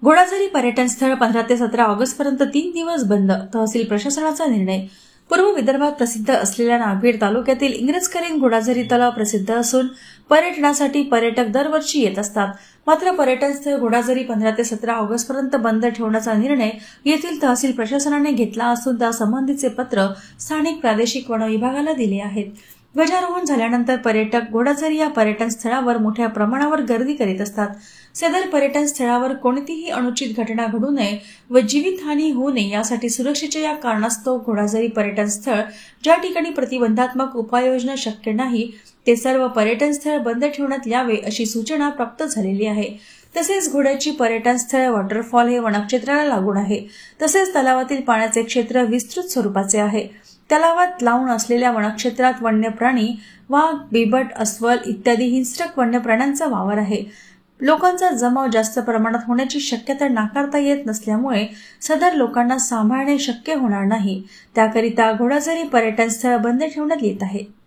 घोडाझरी पर्यटन स्थळ 15 ते 17 ऑगस्ट पर्यंत 3 दिवस बंद. तहसील प्रशासनाचा निर्णय. पूर्व विदर्भात प्रसिद्ध असलेल्या नागभीड तालुक्यातील इंग्रजकरीण घोडाझरी तलाव प्रसिद्ध असून पर्यटनासाठी पर्यटक दरवर्षी येत असतात. मात्र पर्यटन स्थळ घोडाझरी 15 ते 17 ऑगस्ट पर्यंत बंद ठेवण्याचा निर्णय येथील तहसील प्रशासनाने घेतला असून त्यासंबंधीचे पत्र स्थानिक प्रादेशिक वन विभागाला दिले आहेत. ध्वजारोहण झाल्यानंतर पर्यटक घोडाझरी या पर्यटन स्थळावर मोठ्या प्रमाणावर गर्दी करीत असतात. सदर पर्यटन स्थळावर कोणतीही अनुचित घटना घडू नये व जीवितहानी होऊ नये यासाठी सुरक्षेच्या या कारणास्तव घोडाझरी पर्यटन स्थळ ज्या ठिकाणी प्रतिबंधात्मक उपाययोजना शक्य नाही ते सर्व पर्यटन स्थळ बंद ठेवण्यात यावे अशी सूचना प्राप्त झालेली आहे. तसेच घोड्याची पर्यटन स्थळ वॉटरफॉल हे वनक्षेत्राला लागून आहे. तसेच तलावातील पाण्याचे क्षेत्र विस्तृत स्वरूपाचे आहे. तलावात लावून असलेल्या वनक्षेत्रात वन्य प्राणी, वाघ, बिबट, अस्वल इत्यादी हिंस्रक वन्य प्राण्यांचा वावर आहे. लोकांचा जमाव जास्त प्रमाणात होण्याची शक्यता नाकारता येत नसल्यामुळे सदर लोकांना सांभाळणे शक्य होणार नाही. त्याकरिता घोडाझरी पर्यटन स्थळ बंद ठेवण्यात येत आहे.